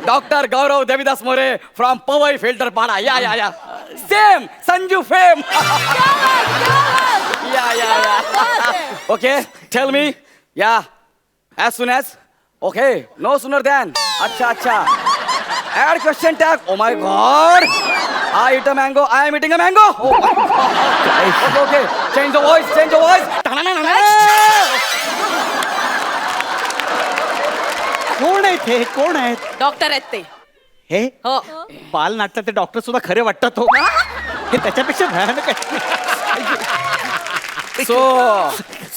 Doctor Gaurav Devidas More from Powai filter पाडा. या same Sanju fame. या ओके टेल मी. या as soon as. Okay, no sooner than. अच्छा. Add question tag. Oh my God. I eat a mango. I am eating a mango. Oh my God. Okay. Change the voice. कोण आहेत doctor आहेत ते. हे हो. बाल नाटकात ते डॉक्टर सुद्धा खरे वाटतात हो. हे त्याच्यापेक्षा भयानक आहे.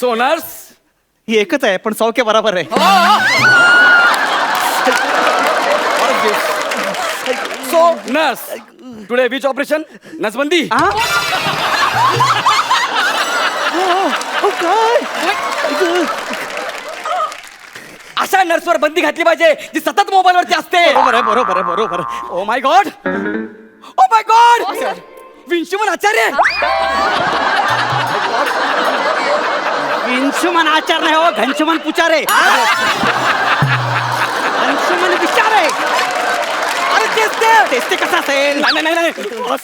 So nurse. ही एकच आहे पण सौख्य बरोबर आहे. So nurse. Today which operation? नसबंदी. अशा नर्सवर बंदी घातली पाहिजे जी सतत मोबाईल वरती असते. बरोबर. ओ माय गॉड. विंशुमन आचार्य. विंशुमन आचार नाही हो, घनशुमन पुचारे. घनशुमन विचारे. अरे तेच ते कसं असेल. नाही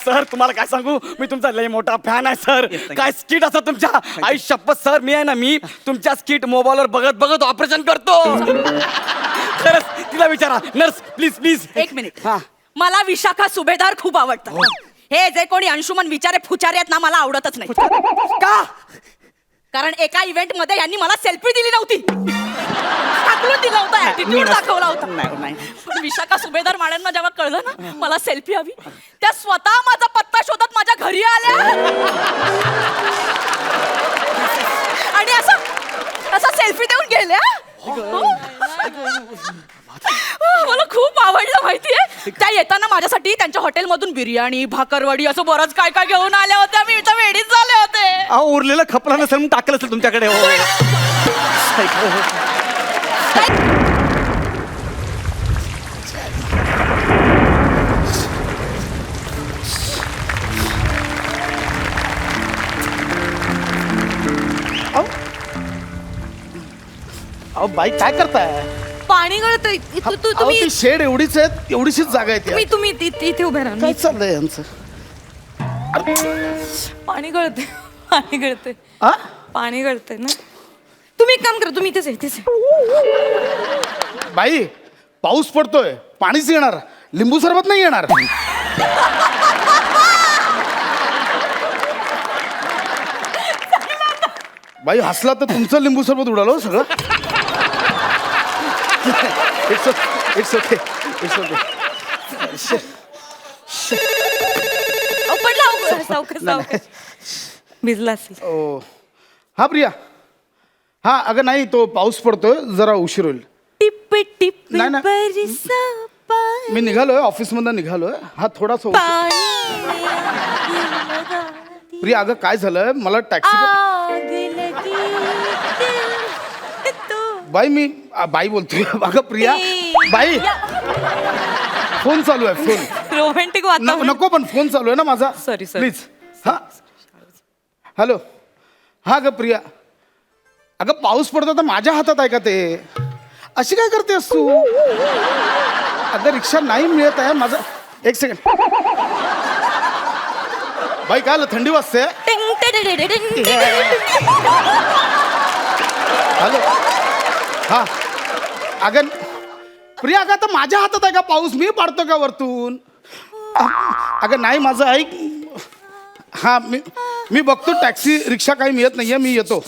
सर तुम्हाला काय सांगू, मी तुमचा लय मोठा फॅन आहे सर. काय स्किट असं तुमच्या. आई शपथ सर मी आहे ना, मी तुमच्या स्किट मोबाईलवर बघत ऑपरेशन करतो. खरंच तिला विचारा. Nurse please. एक मिनिट. मला विशाखा सुभेदार खूप आवडतं. हे जे कोणी अंशुमन विचारे फुचारे आहेत ना, मला आवडतच नाही. का? कारण एका इव्हेंट मध्ये यांनी मला सेल्फी दिली नव्हती. टाकलून दिला होता, ऍटिट्यूड दाखवला होता. नाही. पण विशाखा सुभेदार माळ्यांना जेव्हा कळलं ना मला सेल्फी हवी, त्या स्वतः माझा पत्ता शोधत माझ्या घरी आल्या आणि असा सेल्फी देऊन गेल्या. मला खूप आवडलं माहितीये. त्या येताना माझ्यासाठी त्यांच्या हॉटेलमधून बिर्याणी भाकरवडी असं बरंच काय घेऊन आल्या होत्या. मी इथं वेडीच झाले होते. अहो उरलेलं खपला नसेल म्हणून टाकलं असेल तुमच्याकडे. हो अहो बाई काय करताय. पाणी गळतंय. तुम्ही शेड एवढीच आहेत, एवढीशीच जागा आहे. तुम्ही इथे उभे राहा. काय चाललंय यांचं. पाणी गळते ना. तुम्ही एक काम करा, तुम्ही इथेच बाई पाऊस पडतोय, पाणीच येणार, लिंबू सरबत नाही येणार. बाई हसला तर तुमचं लिंबू सरबत उडालो सगळं. It's okay. भिजला. हा प्रिया. हा अगं नाही, तो पाऊस पडतोय, जरा उशीर होईल. टिप नाही. मी निघालोय, ऑफिस मधून निघालोय. हा थोडासा प्रिया अगं काय झालंय, मला टॅक्सी. बाई मी बाई बोलतोय. अगं प्रिया बाई फोन चालू आहे. फोन रोमॅन्टिक नको पण फोन चालू आहे ना माझा. Sorry please. हा हॅलो. हा ग प्रिया अगं पाऊस पडतो तर माझ्या हातात आहे का ते. अशी काय करतेस तू. अगं रिक्षा नाही मिळत आहे माझा. एक सेकंड बाई काय थंडी वाजते. हॅलो. हा अगं प्रिया अगं तर माझ्या हातात आहे का पाऊस. मी पाडतो का वरतून. अगं नाही माझं ऐक. हा मी बघतो टॅक्सी रिक्षा काही मिळत नाहीये. मी येतो.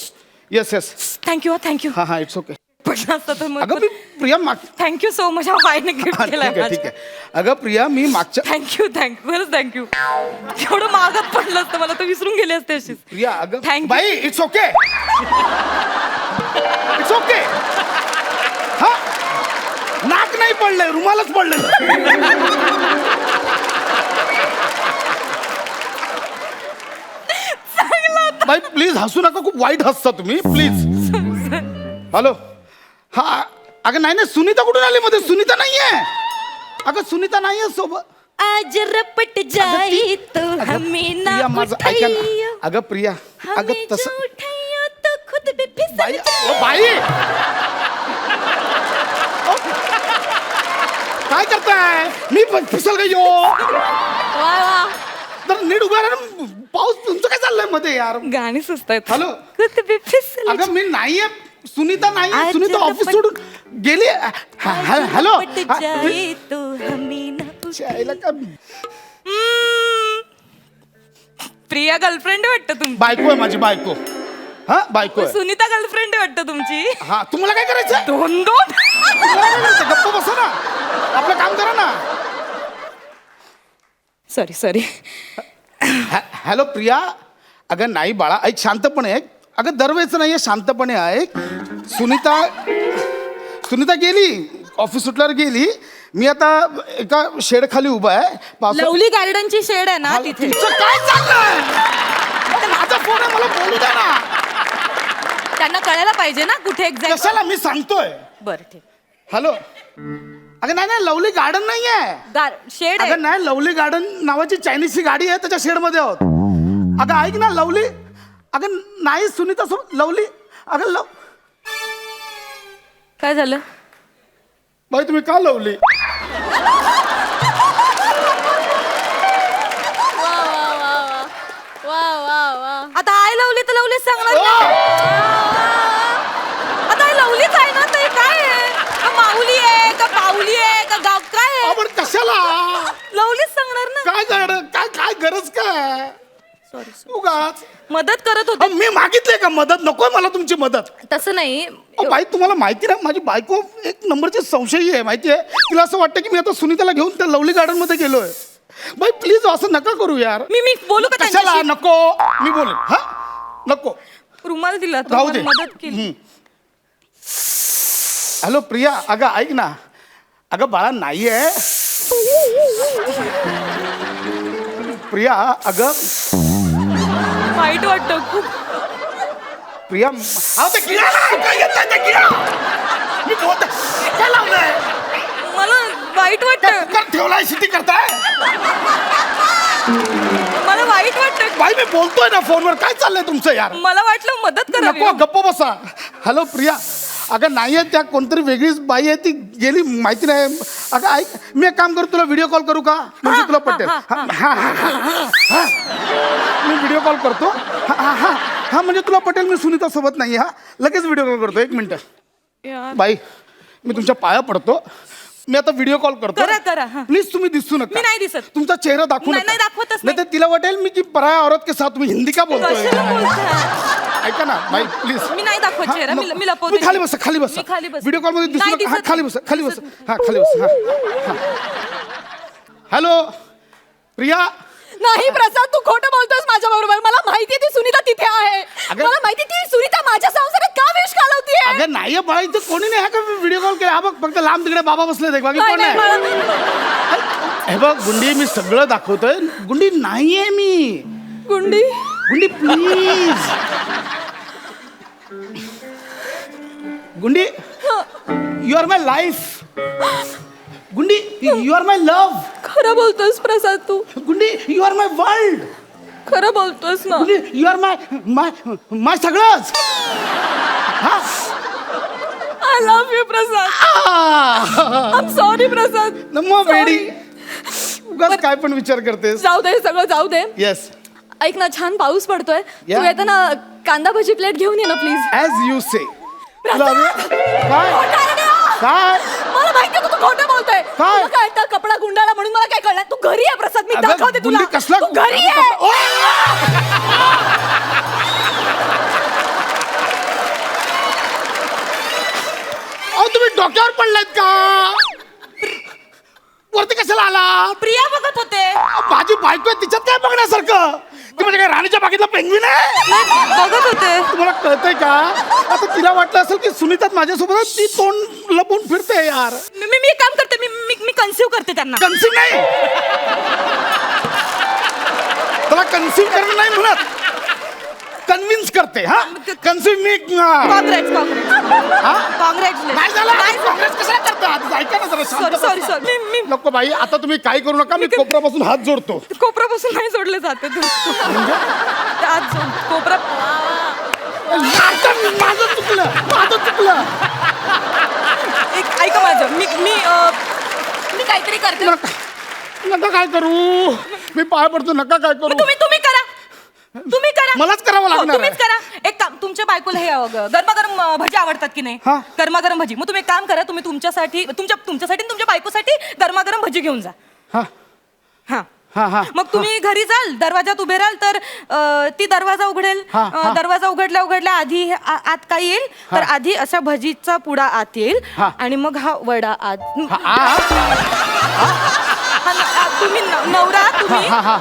येस. थँक्यू. हा इट्स ओके. अगं मी Priya thank you so much. Gift केलं. ठीक आहे. अगं प्रिया मी मागच्या थँक्यू थँक्यू. एवढं मागत पडलं असतं मला तर विसरून गेले असते अशीच. प्रिया अगं थँक्यू. By its okay. हा नाक नाही पडलंय, रुमालच पडलं. बाई प्लीज हसू नका, खूप वाईट हसता तुम्ही प्लीज. हॅलो. हा अगं नाही सुनीता कुठून आली मध्ये. सुनीता नाहीये. अगं सुनीता नाहीये सोबत. आज रपट जाई तो हमें ना ऐका ना. अगं प्रिया अगं तसं तो खुद भी फिसल बाई. बाई काय करताय मी फिसल गई हो वा वा तर नीट उभा राहा ना. पाऊस तुमचं काय चाललंय मध्ये यार गाणी सुचतायत हॅलो कुठे फिसल अगं मी नाहीये सुनीता नाही आज सुनीता ऑफिस पण- सोडून गेली हॅलो पट जाए तो हमें ना प्रिया गर्लफ्रेंड वाटतं तुमची बायको आहे माझी बायको हा बायको आहे सुनीता गर्लफ्रेंड वाटतं तुमची हा तुम्हाला काय करायचं दोन तुम्हाला काय करायचं गप्प बसा ना आपलं काम करा ना सॉरी हॅलो प्रिया अगं नाही बाळा ऐक शांतपणे ऐक अगं दरवेळेचं नाहीये शांतपणे ऐक सुनीता गेली ऑफिस सुटल्यावर गेली मी आता एका शेड खाली उभा आहे पावसा- लवली गार्डनची शेड आहे ना हा, तिथे तुमचं काय चाललंय अगं, माझा फोन आहे मला बोलू द्या ना त्यांना कळायला पाहिजे ना कुठे एक्झॅक्ट कशाला मी सांगतोय बरं ठीक हॅलो अगं नाही लवली गार्डन नाही आहे शेड आहे अगं नाही लवली गार्डन नावाची चायनीजची गाडी आहे त्याच्या शेडमध्ये आहोत अगं ऐक ना लवली अगं नाही सुनीता लवली अगं काय झालं बाई तुम्ही का लवली आता आय लवली तर लवलीच सांगणार ना. आता आय लवलीच आहे ना ते काय आहे का माऊली आहे का पाऊली आहे का गाव काय आहे आपण कशाला लवलीच सांगणार ना काय काय काय गरज काय सॉरी उगाच मदत करत होते मी मागितले का मदत नकोय मला तुमची मदत तसं नाही बाई तुम्हाला माहिती ना माझी बायको एक नंबरची संशयी आहे माहिती आहे तिला असं वाटतं की मी आता सुनीताला घेऊन त्या लवली गार्डन मध्ये गेलोय बाई प्लीज असं नका करू यार मी बोलू का कशाला त्यांच्याशी? नको मी बोलेन हा नको रुमाल दिला तो, राहू दे मदत केली हॅलो प्रिया अगं ऐक ना अगं बाळा नाही आहे प्रिया अगं वाईट वाटतं खूप प्रिया अहो, ते किडा ना, काय येतंय ते किडा? मी बोलतोय. काय लावलंय मला वाईट काय वाटतं कुकर ठेवलाय शेती करताय मला वाईट वाटतं बाई मी बोलतोय ना फोनवर काय चाललंय तुमचं यार मला वाटलं मदत करावी नको गप्प बसा हॅलो प्रिया अगं नाही आहे त्या कोणतरी वेगळीच बाई आहे ती गेली माहिती नाही अगं ऐक मी एक काम करू तुला व्हिडिओ कॉल करू का म्हणजे तुला पटेल हा. मी व्हिडिओ कॉल करतो हा म्हणजे तुला पटेल मी सुनीता सोबत नाही हा लगेच व्हिडिओ कॉल करतो 1 मिनिट यार. बाई मी तुमच्या पाया पडतो मी आता व्हिडिओ कॉल करतो करा, हा. प्लीज तुम्ही दिसू नका मी नाही दिसत. तुमचा चेहरा दाखवू नाही, नका नाही दाखवतच नाही तर तिला वाटेल मी की पराया औरत के साथ तुम्ही हिंदी का बोलतोय कशाला बोलताय? ऐका ना बाई प्लीज मी नाही दाखवत हा, चेहरा, नको. मी लपवते. मी खाली बसा खाली बसा मी खाली बसते. व्हिडिओ कॉल मध्ये दिसू नाही नका हा दिसत खाली नाही. बसा खाली बसा हा खाली बसा हा हॅलो प्रिया नाही प्रसाद तू खोटं बोलतोस माझ्या बरोबर मला माहिती ती सुनीता तिथे आहे अगं- मला माहिती ती सुनीता माझ्या संसारात का विष घालवतीये अगं नाही बाळा इथं कोणी नाही हा का व्हिडिओ कॉल केला हा बघ फक्त लांब तिकडे बाबा बसले ते बाकी कोण नाही हे बघ गुंडी मी सगळं दाखवतोय गुंडी नाहीये मी गुंडी गुंडी प्लीज गुंडी यू आर माय लाईफ गुंडी यू आर माय लव्ह खरं बोलतोस प्रसाद तू गुंडी यू आर माय वर्ल्ड खरं बोलतोस ना गुंडी you are my my my सगळंच हा I love you Prasad I sorry Prasad मग वेडी उगाच काय पण विचार करतेस जाऊ दे सगळं जाऊ दे येस ऐक ना छान पाऊस पडतोय Yeah. तू येताना कांदा भजी प्लेट घेऊन ये ना प्लीज ॲज यू से काय मला माहिती तू खोटं बोलतोय काय? तुला काय तर कपडा गुंडाळा म्हणून मला काय कळणार तू घरी आहे प्रसाद मी अगं, दाखवते तुला गुंडी कसला तू घरी आहे ओ! अहो तुम्ही डोक्यावर पडलायत का वरती कशाला आला प्रिया बघत होते माझी बायको आहे तिच्यात काय बघण्यासारखं ती म्हणजे काय राणीच्या बागेतला पेंग्विन आहे बघत होते तुम्हाला कळतंय का आता तिला वाटलं असेल की सुनीतात माझ्यासोबत आहे, ती तोंड लपून फिरते यार मी एक काम करते मी कन्सिव्ह करते त्यांना कन्सिव्ह नाही त्याला कन्सिव्ह करणं नाही म्हणत कन्व्हिन्स करते हा कन्सिव्ह मी काँग्रेस नाही झालं काँग्रेस कशाला करतात ऐका ना जरा शांत सॉरी बसा. मी नको बाई आता तुम्ही काय करू नका मी कोपऱ्यापासून हात जोडतो कोपरापासून नाही सोडले जाते तू आज कोपरा माझं चुकलं ऐका माझं मी मी काहीतरी करते. नका काय करू, मी पाय पडतो, नका काय करू. तुम्ही करा. तुम्ही करा. मलाच करावं हो, लागणार तुम्हीच करा. एक काम, तुमच्या बायकोला हे गरमागरम भजी आवडतात की नाही? हा. गरमागरम भजी. मग तुम्ही एक काम करा, तुम्ही तुमच्यासाठी आणि तुमच्या बायकोसाठी गरमागरम भजी घेऊन जा. हा हा. हा हा मग तुम्ही घरी जाल, दरवाजात उभे राहाल तर ती दरवाजा उघडेल. हा, हा. दरवाजा उघडल्या आधी आत काय येईल तर आधी अशा भजीचा पुडा आत येईल हा. आणि मग हा वडा आत. आ, तुम्ही नवरा तुम्ही हा, हा,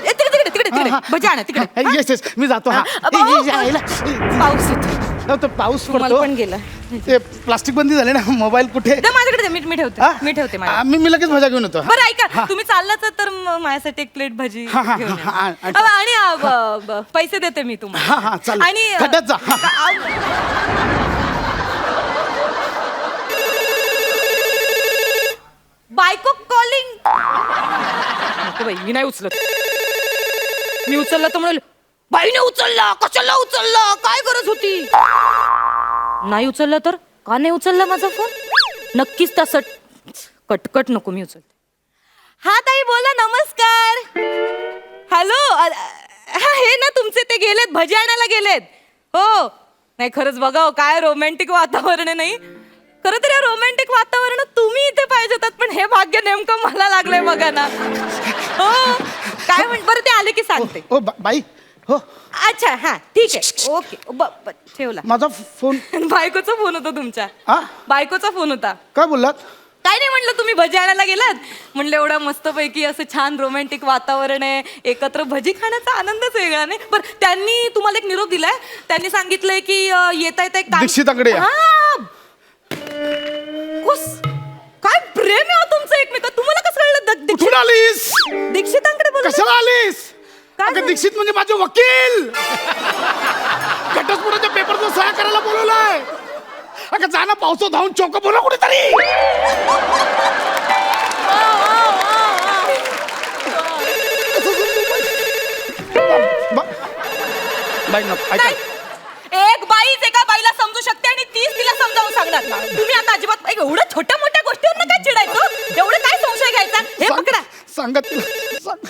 तिकडे भजी आणा तिकडे. येस येस, मी जातो. हा पाऊस येतो. तो पाऊस मला पडतो. पण गेला. ते प्लास्टिक बंदी झाले ना, मोबाईल कुठे? दे माझ्याकडे दे, मी ठेवते. हा? मी ठेवते माझ्या. मी लगेच भजा घेऊन येतो. बरं ऐका, तुम्ही चाललात तर माझ्यासाठी एक प्लेट भजी हा, हा, घेऊन हा, या. हा, हा. आणि पैसे देते मी हा, तुम्हाला. हा, चालेल. आणि खड्ड्यात जा. हा. बायको कॉलिंग. नको बाई, मी नाही उचलत. मी उचललं तर म्हणाल बाईने उचलला, कशाला उचलला, काय गरज होती. नाही उचललं तर का नाही उचलला माझा फोन? नक्कीच तसं कटकट नको मी उचलते. हा ताई बोला, नमस्कार. हॅलो, हे ना तुमचे ते गेलेत, भजी आणायला गेलेत. हो नाही, खरंच बघा काय रोमॅन्टिक वातावरण आहे. नाही खरं तर या रोमॅन्टिक वातावरणात तुम्ही इथे पाहिजे होतात, पण हे भाग्य नेमकं मला लागलंय बघा ना. हो काय बरं ते आले की सांगते. ओ बाई, हो अच्छा हा ठीक आहे, ओके. ठेवला. माझा फोन. बायकोचा फोन होता तुमच्या. हा? बायकोचा फोन होता. काय बोललात? काय नाही म्हणलं, तुम्ही भजी आणायला गेलात. म्हणलं एवढा मस्तपैकी असं छान रोमॅन्टिक वातावरण आहे, एकत्र भजी खाण्याचा आनंदच वेगळा. नाही बरं, त्यांनी तुम्हाला एक निरोप दिलाय. त्यांनी सांगितलंय की येता येता एक दीक्षिताकडे या. काय प्रेम आहे हो तुमचं एकमेकात. तुम्हाला कसं कळलं? कुठून आलीस? दीक्षितांकडे बोलत कशाला आलीस? काय अगं, झालं? दीक्षित म्हणजे माझे वकील. घटस्फोटाच्या पेपरचं सह्या करायला बोलवलंय. अगं जाणं, पावसात धावून चौक बोला कुठेतरी. बाई नको, ऐका. एक बाईच एका बाईला समजू शकते आणि तीच तिला समजावून सांगणार. तुम्ही आता अजिबात एवढ्या छोट्या मोठ्या गोष्टींवर काय चिडायचं? एवढं काय संशय घ्यायचा? हे पकडा. सांगा तिला, सांग.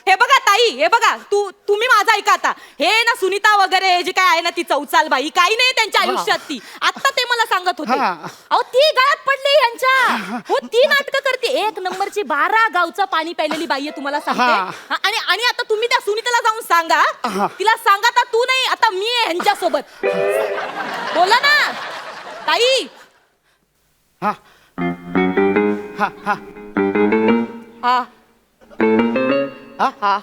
हे बघा ताई, हे बघा तुम्ही माझं ऐका आता. हे ना सुनीता वगैरे जे काय आहे ना, ती चौचाल बाई काही नाही त्यांच्या आयुष्यात. ती आता ते मला सांगत होते. हा. अहो ती गळ्यात पडली ह्यांच्या. हो ती नाटकं करते. एक नंबरची 12 गावचं पाणी प्यायलेली बाई आहे, तुम्हाला सांगते. हा. हा, आणि आता तुम्ही त्या सुनीताला जाऊन सांगा. हा. तिला सांगा आता तू नाही, आता मी आहे ह्यांच्यासोबत. बोला ना ताई. हा हा हा हा हा हा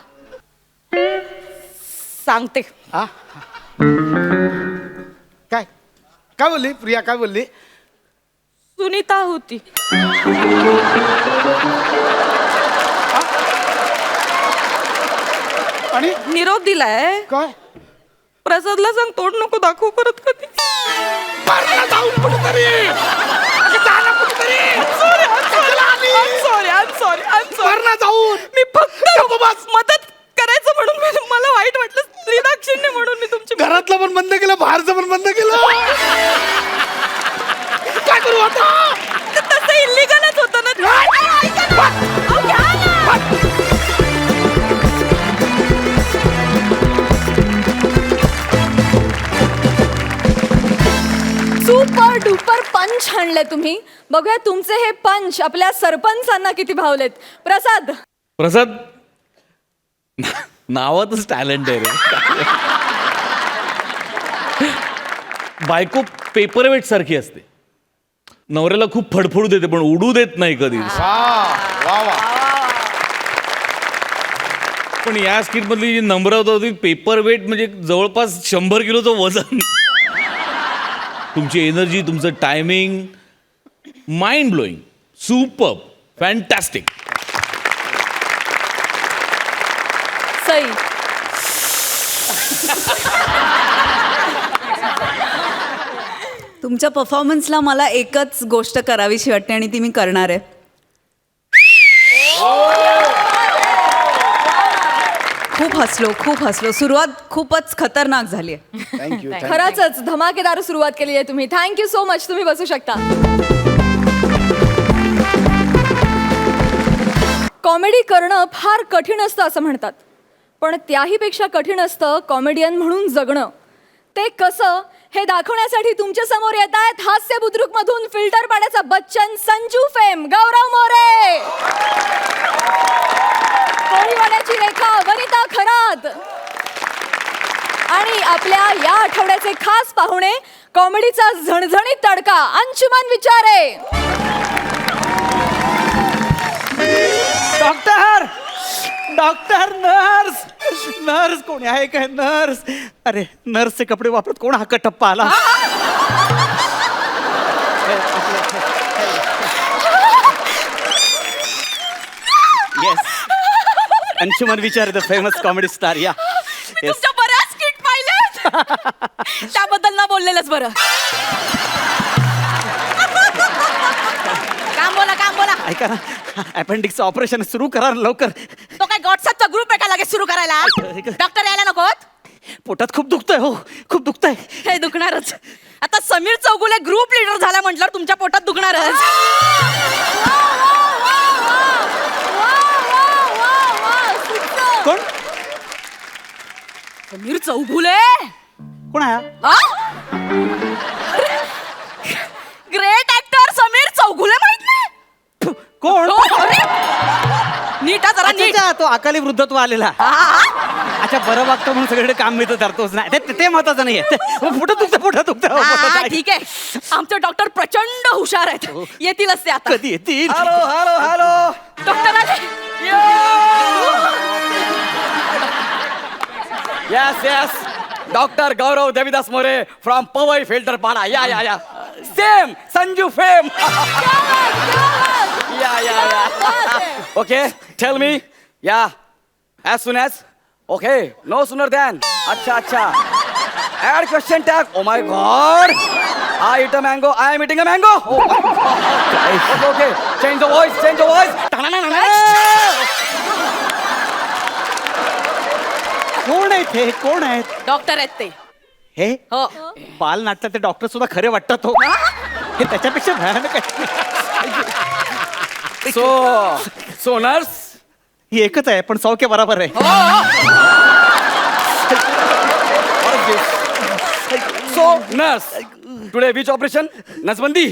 सांगते. हा. काय काय बोलली प्रिया? काय बोलली? सुनीता होती. आणि निरोप दिलाय. काय? प्रसादला सांग तोड नको दाखवू परत कधी. मारला जाऊन कुठेतरी. अगं, जा ना कुठेतरी. कशाला आलीस? मारला जाऊन. मी फक्त गप्प बस. मदत करायचं म्हणून मला वाईट वाटलं. स्त्रीदाक्षिण्य म्हणून मी तुमची घरातलं पण बंद केलं, बाहेरचं पण बंद केलं. काय करू आता? तसं इलिगलच होतं ना. ऐका ना. अहो, घ्या ना. सुपर डुपर पंच आणले तुम्ही. बघूया तुमचे हे पंच आपल्या सरपंचांना किती भावलेत. प्रसाद, नावातच टॅलेंट आहे रे. बायको पेपरवेट सारखी असते. नवऱ्याला खूप फडफडू देते पण उडू देत नाही कधी. वा वा. पण या स्किट मधली जी नम्रता होती, पेपरवेट म्हणजे जवळपास 100 किलोचं वजन. तुमची एनर्जी, तुमचं timing, mind blowing, super, fantastic. Sai. तुमच्या परफॉर्मन्सला मला एकच गोष्ट करावीशी वाटते आणि ती मी करणार आहे. खूप हसलो. सुरुवात खूपच खतरनाक झाली आहे. थँक्यू. खरंच धमाकेदार सुरुवात केली आहे तुम्ही. Thank you so much. तुम्ही बसू शकता. कॉमेडी करणं फार कठीण असतं असं म्हणतात, पण त्याहीपेक्षा कठीण असतं कॉमेडियन म्हणून जगणं. ते कसं हे दाखवण्यासाठी तुमच्या समोर येत आहेत हास्य बुद्रुक मधून फिल्टर पाण्याचा बच्चन संजू फेम गौरव मोरे, कोळीवाड्याची रेखा वनिता खरात आणि आपल्या या आठवड्याचे खास पाहुणे कॉमेडीचा झणझणीत तडका अंशुमन विचारे. डॉक्टर डॉक्टर नर्स नर्स कोणी आहे काय नर्स? अरे नर्सचे कपडे वापरत कोण हा कटप्पा आला? Yes Anshuman Vichare the famous comedy star. या येस तुमच्या बऱ्याच किट पाहिल्यात त्याबद्दल ना बोललेलंच बरं. काम बोला ऐका ना अपेंडिक्सचं ऑपरेशन सुरू करा ना लवकर. तो काय व्हॉट्सअपचा ग्रुप आहे का लगेच सुरू करायला? डॉक्टर यायला नकोत? पोटात खूप दुखतंय हो खूप दुखतंय. हे दुखणारच. आता समीर चौगुले ग्रुप लीडर झाला म्हटल्यावर तुमच्या पोटात दुखणारच. कोण समीर चौगुले कोण आहे हा? ग्रेट ऍक्टर समीर चौगुले माहित नाही? कोण? नीट हा जरा नीट. अच्छा, तो अकाली वृद्धत्व आलेला. अच्छा बरं वागतो म्हणून सगळीकडे काम मिळतं धरतोच नाही ते महत्वाचं नाहीये. पोटात दुखतं. ठीक आहे. आमचे डॉक्टर प्रचंड हुशार आहेत. येतीलच ते आता. कधी येतील? हॅलो हॅलो हॅलो डॉक्टर आले. Yes yes doctor Gaurav Devidas More from Powai filter पाडा. या सेम संजू फेम. या okay tell me yeah as soon as okay no sooner than. अच्छा add question tag. Oh my God I eat a mango I am eating a mango. Okay change the voice. कोण आहेत हे कोण आहेत? Doctor आहेत ते. हे हो. बाल नाटकात ते डॉक्टर सुद्धा खरे वाटतात हो. हे त्याच्यापेक्षा भयानक आहे. सो नर्स ही एकच आहे पण सौख्य बरोबर आहे. So nurse today which operation नसबंदी.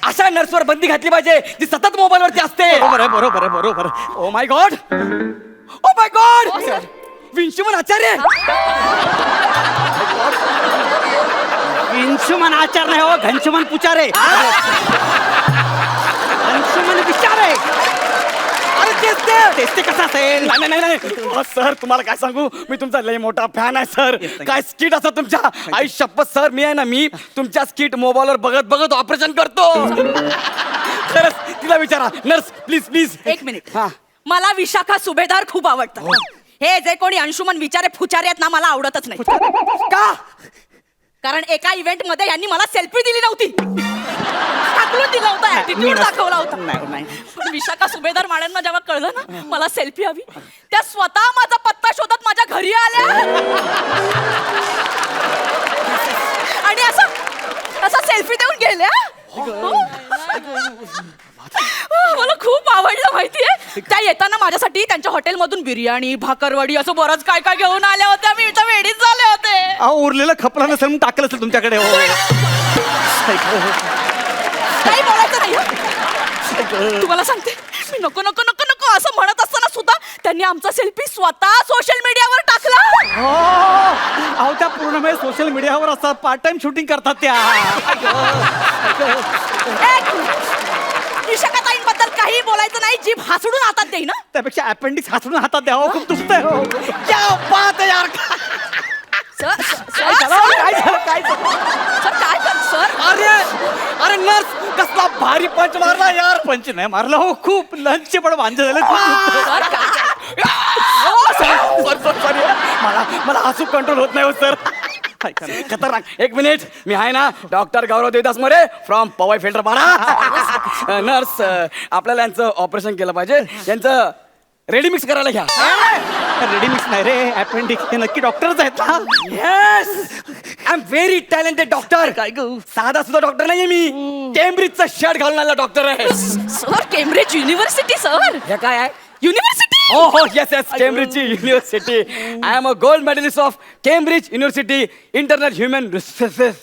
अशा नर्सवर बंदी घातली पाहिजे जी सतत मोबाईल वरती असते. बरोबर ओ माय गॉड विंशुमन आचार्य. अंशुमन आचार नाही हो घनशुमन पुचारे. अंशुमन विचारे. अरे तेच ते कसं असेल? नाही सर तुम्हाला काय सांगू मी तुमचा लय मोठा फॅन आहे सर. काय स्किट असं तुमच्या आई शपथ सर मी आहे ना मी तुमच्या स्किट मोबाईलवर बघत ऑपरेशन करतो. खरंच तिला विचारा नर्स प्लीज. एक मिनिट. हा. मला विशाखा सुभेदार खूप आवडतात. हे जे कोणी अंशुमन विचारे फुचारे आहेत ना मला आवडतच नाही. का? कारण एका इव्हेंट मध्ये यांनी मला सेल्फी दिली नव्हती. टाकलून दिला होता ऍटिट्यूड दाखवला होता. नाही पण विशाखा सुभेदार माड्यांना जेव्हा कळलं ना मला सेल्फी हवी त्या स्वतः माझा पत्ता शोधत माझ्या घरी आल्या आणि असा सेल्फी देऊन गेल्या. मला खूप आवडलं माहितीये. त्या येताना माझ्यासाठी त्यांच्या हॉटेलमधून बिर्याणी भाकरवडी असं बरंच काय घेऊन आल्या होत्या. मी इथं वेडीच झाले होते. अहो उरलेलं खपला नसेल म्हणून टाकलं असेल तुमच्याकडे. हो काही बोलायचं नाही. तुम्हाला सांगते मी नको असं म्हणत असताना सुद्धा त्यांनी आमचा सेल्फी स्वतः सोशल मीडियावर टाकला. अहो त्या पूर्ण वेळ सोशल मीडियावर असतात पार्ट टाइम शूटिंग करतात त्या. विशाखाताईंबद्दल काही बोलायचं नाही. जीभ हसडून हातात देई ना. त्यापेक्षा अपेंडिक्स हातून हातात द्या. हो खूप दुखतंय. हो क्या बात है यार. सर अरे नर्स कसला भारी पंच मारला यार. पंच नाही मारला हो खूप लंचचे पण वांदे झाले. सॉरी मला हसू कंट्रोल होत नाही हो सर. खतरनाक. एक मिनिट मी आहे ना doctor Gaurav Devdas More from Powai filter Pada. Nurse आपल्याला यांचं ऑपरेशन केलं पाहिजे. यांचं रेडी मिक्स करायला घ्या. रेडी मिक्स नाही रे अपेंडिक्स हे नक्की डॉक्टरच आहेत ना. Yes I am very talented doctor. काय ग? साधा सुद्धा डॉक्टर नाहीये मी. केम्ब्रिजचा शर्ट घालून आलेला डॉक्टर आहे. Sir Cambridge University sir. हे काय आहे? युनिव्हर्सिटी. हो हो येस येस केम्ब्रिजची university. I am a gold medallist of Cambridge University internal human resources.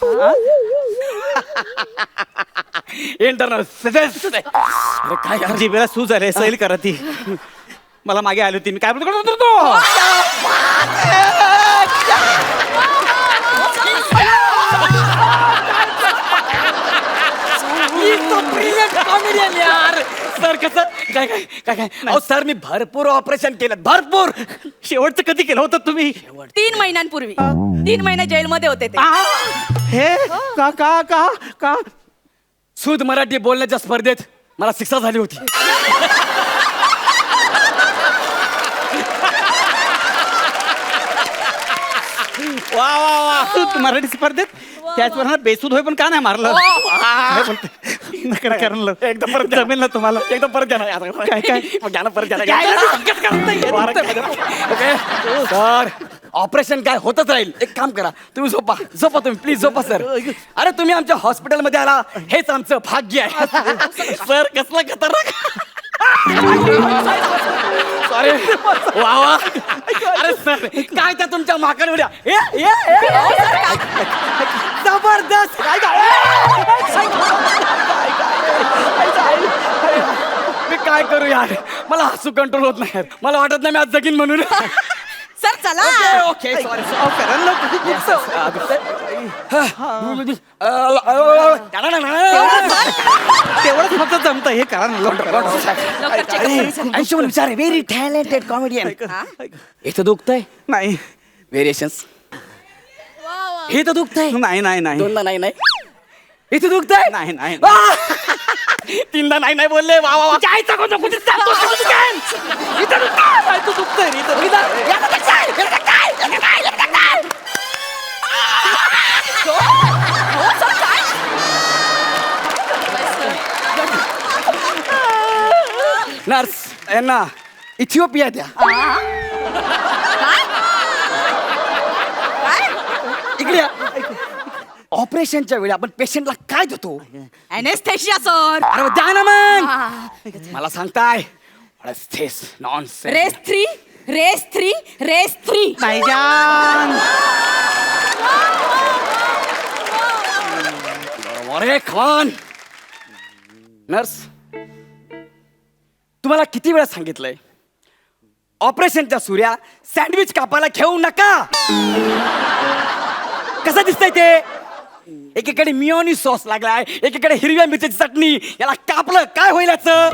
Internal अरे काय यार? जिभेला सूज आले सैल करा ती. मला मागे आली होती मी काय बोलतो. कॉमेडियन यार. सर कसं काय काय काय काय अहो सर मी भरपूर ऑपरेशन केलं भरपूर. शेवटचं कधी केलं होतं तुम्ही? 3 महिन्यांपूर्वी. 3 महिने जेलमध्ये होते ते. हे का का का का शुद्ध मराठी बोलण्याच्या स्पर्धेत मला शिक्षा झाली होती. वा वा वा तू मराठी स्पर्धेत त्याचवर बेसूद होय पण का नाही मारलं? काय बोलते? नका करणं. एकदम परत जमेल ना तुम्हाला? एकदम परत द्या ना. काय काय मग घ्या ना परत द्या. ओके सर ऑपरेशन काय होतच राहील. एक काम करा तुम्ही झोपा झोपा तुम्ही प्लीज झोपा सर. अरे तुम्ही आमच्या हॉस्पिटलमध्ये आला हेच आमचं भाग्य आहे. सर कसला खतरनाक. सॉरी वा वा. अरे सर काय त्या तुमच्या माकड उड्या जबरदस्त. मी काय करू यार मला हसू कंट्रोल होत नाही यार. मला वाटत नाही मी आज जगीन म्हणून. सर चला. ओके सॉरी तेवढंच फक्त जमतं हे करा ना लवकर. अंशुमन विचार व्हेरी टॅलेंटेड कॉमेडियन. इथं दुखतंय नाही व्हेरिएशन्स. हे तर दुखतंय. नाही नाही नाही दोनदा नाही नाही. इथे दुखतंय. नाही नाही तीनदा नाही नाही बोलले. वा वा वा. तू दुखतंय रे नर्स यांना इथिओपिया द्या. इकडे या. ऑपरेशनच्या वेळी आपण पेशंटला काय देतो? Anaesthesia sir. अरे द्या ना मग. मला सांगताय नॉनसेन्स. Race 3 race 3 race 3. भाईजान अरे खॉन नर्स तुम्हाला किती वेळा सांगितलंय ऑपरेशनच्या सुऱ्या सँडविच कापायला घेऊ नका. कसं दिसतंय ते? एकीकडे मिओनी सॉस लागलाय एकीकडे हिरव्या मिरच्याची चटणी. याला कापलं काय होईल याचं?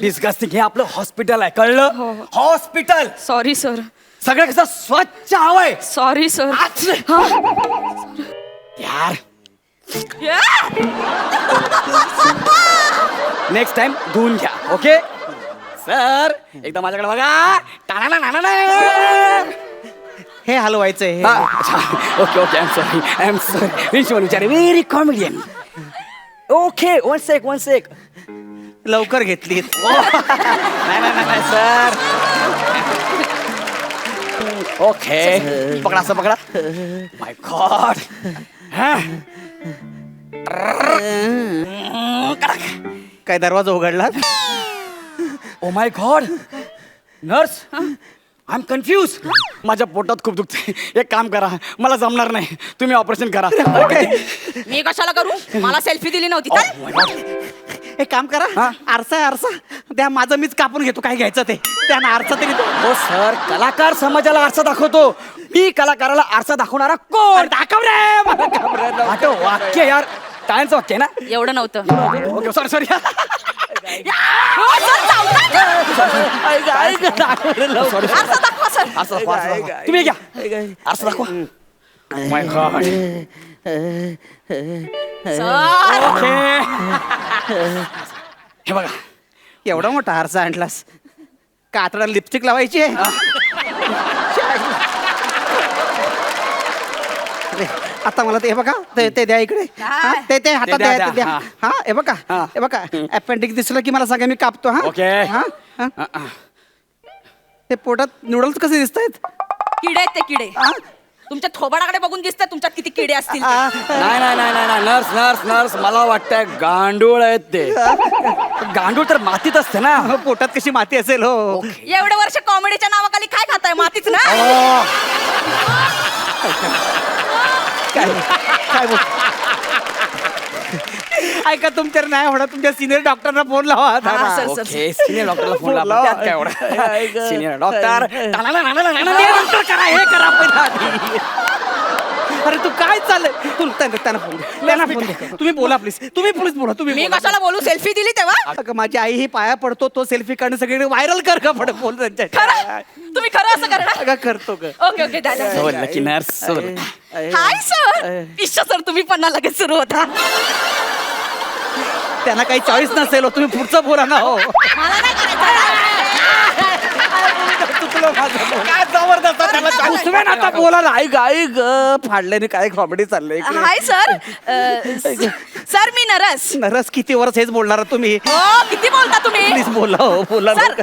डिस्गस्टिंग. हे आपलं हॉस्पिटल आहे कळलं? हॉस्पिटल. Sorry sir. सगळं कसं स्वच्छ हवंय. Sorry sir. यार नेक्स्ट टाइम धुवून घ्या. ओके सर एकदा माझ्याकडे बघा. हे हलवायचंय. Okay okay I am sorry Vichare very comedian. Okay one sec लवकर घेतली. नाही सर. ओके पकडा असं पकडा. My God. काय दरवाजा उघडला? Oh my God nurse I am confuse. माझ्या पोटात खूप दुखते. एक काम करा मला जमणार नाही तुम्ही ऑपरेशन करा. मी कशाला करू? मला सेल्फी दिली नव्हती. एक काम करा आरसा आहे आरसा द्या माझं मीच कापून घेतो काय घ्यायचं ते. त्यानं आरसा तरी हो सर कलाकार समाजाला आरसा दाखवतो. मी कलाकाराला आरसा दाखवणारा कोण? दाखव रे. वाक्य यार टाळ्यांचं वाक्य ना. एवढं नव्हतं. ओके सॉरी आरसा दाखवा सर. तुम्ही घ्या आरसा दाखवा. माय गॉड. ओके हे बघा एवढा मोठा आरसा आणलास कातडा लिपस्टिक लावायची आहे. आता मला ते बघा ते द्या इकडे. ते हातात द्या ते द्या. हा हे बघा अपेंडिक्स दिसलं की मला सांगा मी कापतो. हा ओके. ते पोटात नूडल्स कसे दिसत आहेत? किडे आहेत ते किडे. तुमच्या थोबाडाकडे बघून दिसतंय तुमच्यात किती किडे असतील ते. नाही नाही नाही नाही नाही. नर्स नर्स नर्स मला वाटतंय गांडूळ आहेत ते. गांडूळ तर मातीत असते ना. पोटात कशी माती असेल हो. एवढे वर्ष कॉमेडीच्या नावाखाली काय खाताय मातीच ना. अहो, काय बोल ऐका तुमच्या नाही होणार तुमच्या सिनियर डॉक्टरना फोन लावा हा, जरा. Sir, sir. ओके सिनियर डॉक्टरला फोन लावा. लावा. त्यात काय एवढं सिनियर डॉक्टर ते नंतर करा हे करा पहिला आधी. अरे तू काय चाललंय तू त्यांना फोन दे. त्यांना फोन दे. तुम्ही बोला प्लीज तुम्ही प्लीज बोला तुम्ही मी बोला. कशाला बोलू सेल्फी दिली तेव्हा. अगं, माझी आई ही पाया पडतो तो सेल्फी काढणं सगळीकडे व्हायरल कर का पड बोल त्यांच्या खरं तुम्ही खरं असं करणार. अगं करतो ग ओके ओके दादा. बोललं की नर्स हाय सर. इश्श सर तुम्ही पण ना लगेच सुरू होता. त्यांना काही चॉईस नसेल हो, तुम्ही पुढचं बोला ना हो. मला नाही करायचं. चुकलं माझं. काय जबरदस्त त्याला choice. तुम्ही ना आता बोला ना आई ग फाडल्याने काय कॉमेडी चाललंय इकडे. Hi sir. सर मी नरस. नरस किती वर्ष हेच बोलणार तुम्ही हो किती बोलता तुम्ही. प्लीज बोला हो बोला ना. सर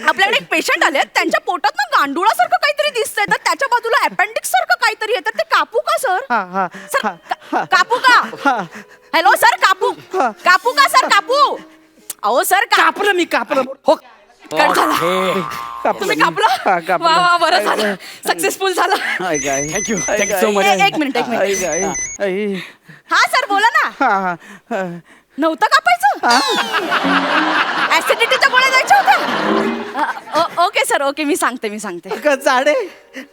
आपल्याकडे एक पेशंट आले त्यांच्या पोटात ना गांडुळासारखं काहीतरी दिसतंय तर त्याच्या बाजूला अपेंडिक्स सारखं काहीतरी येतं ते कापू का सर. हा हा सर हा. कापू का. हा. हॅलो सर कापू कापू का सर कापू. अहो सर कापलं मी कापलं हो कट झाला. कापलं तुम्ही मी. कापलं हा, कापलं. वा वा बरं झालं सक्सेसफुल झालं. Thank you thank you so much. एक मिनिट एक मिनिट. आई. हा सर बोला ना. हा, हा. नव्हतं कापायचं. ऍसिडिटीच्या गोळ्या द्यायच्या होत्या. ओके सर ओके मी सांगते. अगं, जाडे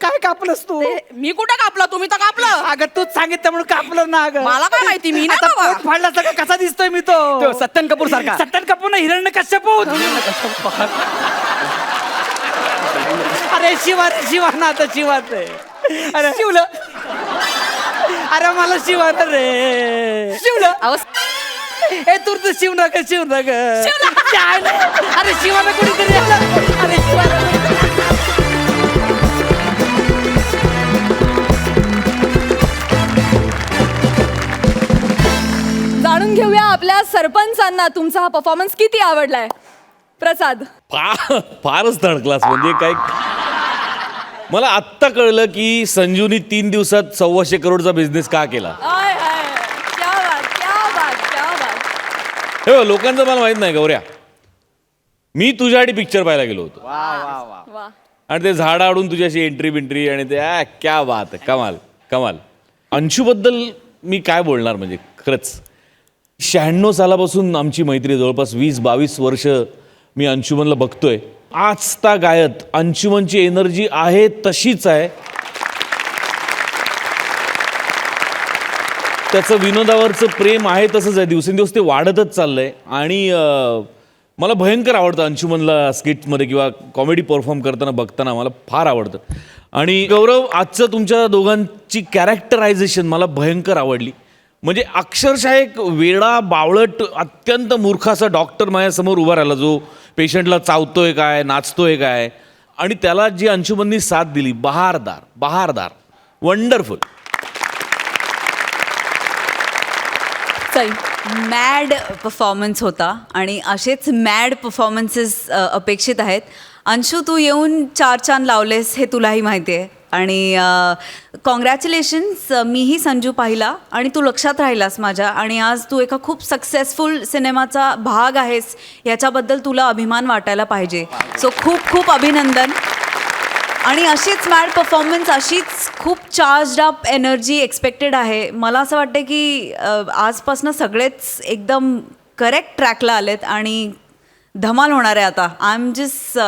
काय कापलंस तू मी कुठं कापलं तुम्ही तर कापलं. अगं तूच सांगितलं म्हणून कापलं ना अगं मला काय माहिती मी आता नाही बाबा. पोट फाडला सगळं कसा दिसतोय मी तो तो सत्यन कपूर सारखा. सत्तन कपूर हिरण्य कश्यप अरे शिवा ना आता शिवाच आहे. अरे शिवलं अरे मला शिवा ना रे शिवलं अहो, हे तू तर शिव ना ग शिवलं. काय नाही. अरे शिवाना कुणीतरी अरे शिवाना जाणून घेऊया आपल्या सरपंचांना तुमचा हा परफॉर्मन्स किती आवडलाय. प्रसाद. फारच थर्ड क्लास म्हणजे काय. मला आत्ता कळलं की संजूनी 3 दिवसात 125 करोडचा बिझनेस का केला. I, I. क्या बात, क्या बात, क्या बात. हे बघ, लोकांचं मला माहित नाही गौऱ्या. मी तुझ्यासाठी पिक्चर पाहायला गेलो होतो वा. आणि ते झाड आडून तुझ्याशी एंट्री बिंट्री आणि ते क्या बात आहे. कमाल कमाल. अंशूबद्दल मी काय बोलणार म्हणजे खरंच 96 सालापासून आमची मैत्री जवळपास 20-22 वर्ष मी अंशुमनला बघतोय. आज गायत अंशुमनची एनर्जी आहे तशीच आहे. त्याचं विनोदावरचं प्रेम आहे तसंच आहे. दिवसेंदिवस ते वाढतच चाललंय आणि मला भयंकर आवडतं अंशुमनला स्किटमध्ये किंवा कॉमेडी परफॉर्म करताना बघताना मला फार आवडतं. आणि गौरव आजचं तुमच्या दोघांची कॅरेक्टरायझेशन मला भयंकर आवडली. म्हणजे अक्षरशः एक वेडा बावळट अत्यंत मूर्ख असा डॉक्टर माझ्यासमोर उभा राहिला जो पेशंटला चावतोय काय नाचतोय काय आणि त्याला जी अंशुमननी साथ दिली बहारदार वंडरफुल. मॅड परफॉर्मन्स होता आणि असेच मॅड परफॉर्मन्सेस अपेक्षित आहेत. अंशू तू येऊन 4 चांद लावलेस हे तुलाही माहिती आहे आणि कॉंग्रॅच्युलेशन्स. मीही संजू पाहिला आणि तू लक्षात राहिलास माझ्या आणि आज तू एका खूप सक्सेसफुल सिनेमाचा भाग आहेस याच्याबद्दल तुला अभिमान वाटायला पाहिजे. सो खूप अभिनंदन. आणि अशीच मॅड परफॉर्मन्स अशीच खूप चार्ज्ड अप एनर्जी एक्सपेक्टेड आहे. मला असं वाटतं की आजपासून सगळेच एकदम करेक्ट ट्रॅकला आलेत आणि धमाल होणार आहे आता. I am just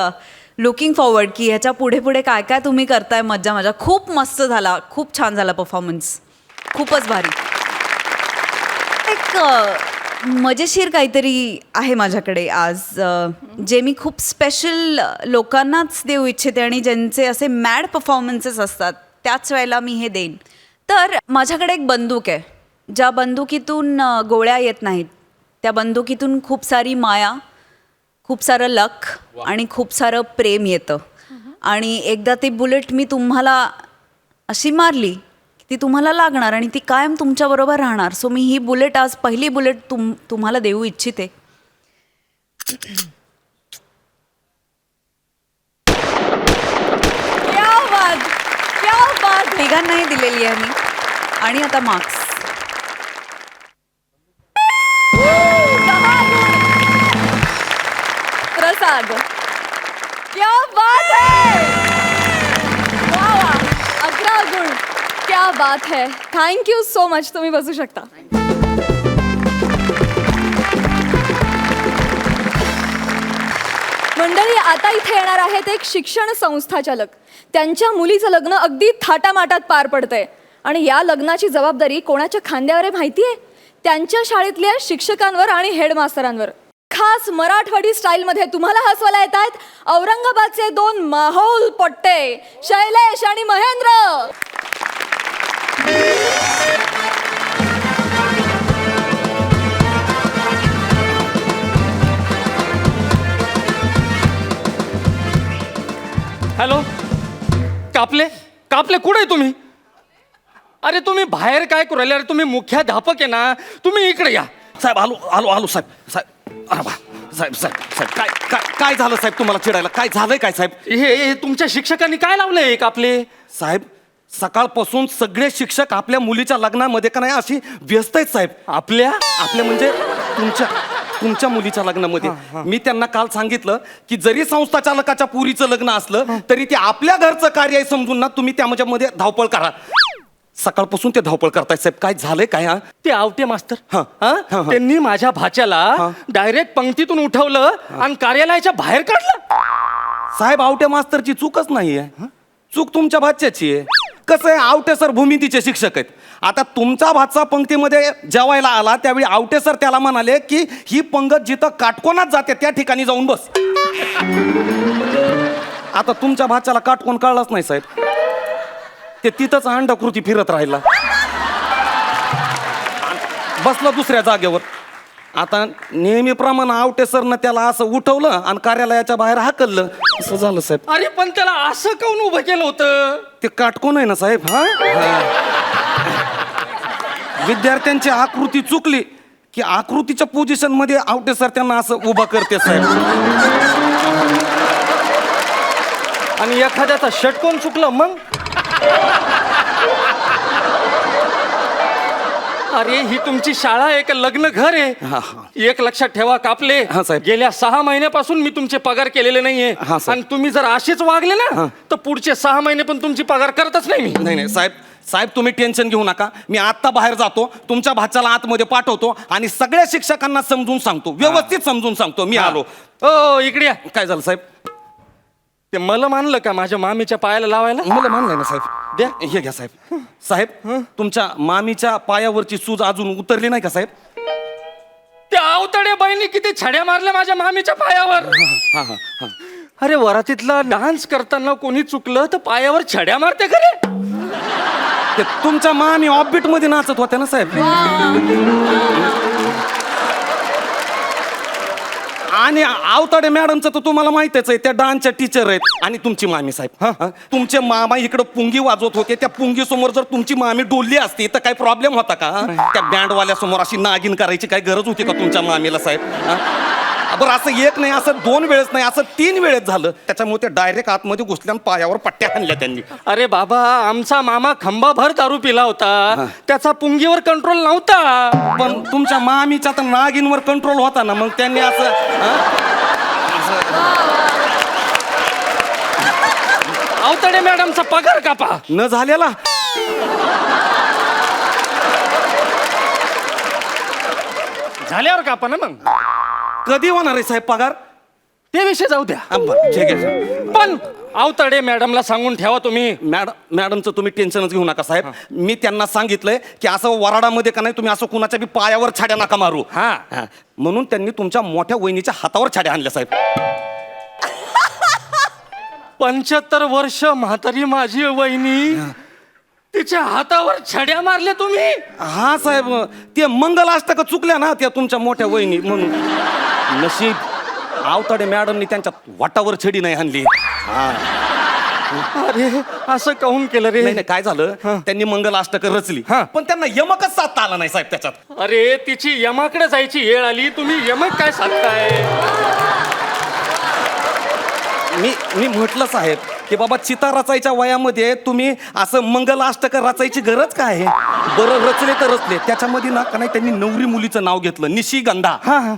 looking forward की ह्याच्या पुढे काय काय तुम्ही करताय. मजा खूप मस्त झाला. खूप छान झाला परफॉर्मन्स. खूपच भारी. एक मजेशीर काहीतरी आहे माझ्याकडे आज जे मी खूप स्पेशल लोकांनाच देऊ इच्छिते आणि ज्यांचे असे मॅड परफॉर्मन्सेस असतात त्याच वेळेला मी हे देईन. तर माझ्याकडे एक बंदूक आहे ज्या बंदुकीतून गोळ्या येत नाहीत. त्या बंदुकीतून खूप सारी माया, खूप सारं लक आणि खूप सारं प्रेम येतं. आणि एकदा ती बुलेट मी तुम्हाला अशी मारली की ती तुम्हाला लागणार आणि ती कायम तुमच्याबरोबर राहणार. सो मी ही बुलेट आज पहिली बुलेट तुम्हाला देऊ इच्छिते. क्या बात, क्या बात है. तिघांनाही दिलेली आहे मी. आणि आता मार्क्स. 10 गुण. प्रसाद, क्या बात है. वा वा, 11 गुण. क्या बात है. Thank you so much. तुम्ही बसू शकता. मंडळी, आता इथे येणार आहेत एक शिक्षण संस्थाचालक. त्यांच्या मुलीचं लग्न अगदी थाटामाटात पार पडतंय आणि या लग्नाची जबाबदारी कोणाच्या खांद्यावर आहे माहिती आहे? त्यांच्या शाळेतल्या शिक्षकांवर आणि हेडमास्तरांवर. खास मराठवाडी स्टाईलमध्ये तुम्हाला हसवायला येत आहेत औरंगाबादचे 2 माहोल पट्टे, शैलेश आणि महेंद्र. हॅलो, कापले कापले कुठे आहे तुम्ही? अरे तुम्ही बाहेर काय करू राहिले? अरे तुम्ही मुख्याध्यापक आहे ना, तुम्ही इकडे या. साहेब आलो आलो आलो साहेब साहेब. अरे बा साहेब साहेब साहेब काय काय काय झालं साहेब तुम्हाला चिडायला? काय झालंय काय साहेब? हे तुमच्या शिक्षकांनी काय लावलंय कापले? साहेब सकाळपासून सगळे शिक्षक आपल्या मुलीच्या लग्नामध्ये का नाही अशी व्यस्त आहेत साहेब. आपल्या म्हणजे तुमच्या मुलीच्या लग्नामध्ये. मी त्यांना काल सांगितलं की जरी संस्था चालकाच्या पुरीचं लग्न असलं तरी ते आपल्या घरचं कार्य आहे समजून ना तुम्ही त्यामध्ये धावपळ करा. सकाळपासून ते धावपळ करतायत साहेब. काय झालंय काय? हा ते आवटे मास्तर हा. त्यांनी माझ्या भाच्याला डायरेक्ट पंक्तीतून उठवलं आणि कार्यालयाच्या बाहेर काढलं. साहेब आवटे मास्तरची चूकच नाहीये. चूक तुमच्या भाच्याची आहे. कसं आहे, आवटे सर भूमितीचे शिक्षक आहेत. आता तुमचा भाचा पंक्तीमध्ये जेवायला आला त्यावेळी आवटे सर त्याला म्हणाले की ही पंगत जिथं काटकोनात जाते त्या ठिकाणी जाऊन बस. आता तुमच्या भाच्याला काटकोन कळलाच नाही साहेब. ते तिथंच अंडाकृती फिरत राहिला, बसला दुसऱ्या जागेवर. आता नेहमीप्रमाणे आवटे सरनं त्याला असं उठवलं आणि कार्यालयाच्या बाहेर हाकललं. असं झालं साहेब. अरे पण त्याला असं काऊन उभं केलं होतं? ते काटकोन आहे ना साहेब. हा विद्यार्थ्यांची आकृती चुकली की आकृतीच्या पोझिशन मध्ये आवटे सर त्यांना असं उभा करते साहेब. आणि एखाद्याचा षटकोन चुकलं मग? अरे ही तुमची शाळा आहे का लग्न घर हा, आहे? एक लक्षात ठेवा कापले, हा, साहेब. गेल्या 6 महिन्यापासून मी तुमचे पगार केलेले नाहीये. हा, साहेब. आणि तुम्ही जर असेच वागले ना तर पुढचे 6 महिने पण तुमची पगार करतच नाही मी. नाही साहेब साहेब तुम्ही टेन्शन घेऊ नका. मी आत्ता बाहेर जातो, तुमच्या भाच्याला आतमध्ये पाठवतो आणि सगळ्या शिक्षकांना समजून सांगतो, व्यवस्थित समजून सांगतो. मी आलो. ओ इकडे या. काय झालं साहेब? ते मला मानलं का माझ्या मामीच्या पायाला लावायला? मला मानलंय ना साहेब. द्या हे घ्या साहेब. साहेब तुमच्या मामीच्या पायावरची सूज अजून उतरली नाही का साहेब? त्या अवतड्या बाईंनी किती छड्या मारल्या माझ्या मामीच्या पायावर. हा हा हा. अरे वरातीतला डान्स करताना कोणी चुकलं तर पायावर छड्या मारते खरे. ते तुमच्या मामी ऑफबीट मध्ये नाचत होत्या ना साहेब. आणि आवताडे मॅडमचं तर तुम्हाला माहितच आहे, त्या डान्सच्या टीचर आहेत. आणि तुमची मामी साहेब, हा तुमचे मामा इकडे पुंगी वाजवत होते. त्या पुंगी समोर जर तुमची मामी डोलली असती तर काही प्रॉब्लेम होता का? त्या बँडवाल्या समोर अशी नागिन करायची काय गरज होती का तुमच्या मामीला साहेब? बरं असं एक नाही, असं 2 वेळेस नाही, असं 3 वेळेस झालं. त्याच्यामुळे ते डायरेक्ट आतमध्ये घुसल्या आणि पायावर पट्ट्या आणल्या त्यांनी. अरे बाबा आमचा मामा खंबाभर दारू पिला होता, त्याचा पुंगीवर कंट्रोल नव्हता. पण तुमच्या मामीच्या तर नागिनवर कंट्रोल होता ना, मग त्यांनी असं अवतडे मॅडमचा पगार कापा. न झालेला. झाल्यावर कापा ना. मग कधी होणार आहे साहेब पगार? ते विषय जाऊ द्या. बरं, ठीक आहे. पण अवतडे मॅडमला सांगून ठेवा तुम्ही. मॅडमचं तुम्ही टेन्शनच घेऊ नका साहेब. मी त्यांना सांगितलंय की असं वराडामध्ये का नाही तुम्ही असं कुणाच्या बी पायावर छड्या नका मारू. हा. म्हणून त्यांनी तुमच्या मोठ्या वहिनीच्या हातावर छड्या आणल्या साहेब. 75 वर्ष म्हातारी माझी वहिनी, तिच्या हातावर छड्या मारल्या तुम्ही? हा साहेब, ते मंगलाष्टक चुकल्या ना त्या तुमच्या मोठ्या वहिनी. म्हणून नशीब आवताडे मॅडमनी त्यांच्या वाटावर छडी नाही आणली. अरे असं काहून केलं रे? नाही काय झालं, त्यांनी मंगलाष्टक रचली पण त्यांना यमकच साधता आला नाही साहेब त्याच्यात. अरे तिची यमाकडे जायची वेळ आली, तुम्ही यमक काय सांगताय? मी म्हटलं साहेब की बाबा चिता रचायच्या वयामध्ये तुम्ही असं मंगलाष्टक रचायची गरज काय आहे? बरं रचले तर रचले, त्याच्यामध्ये ना का नाही त्यांनी नवरी मुलीचं नाव घेतलं निशिगंधा,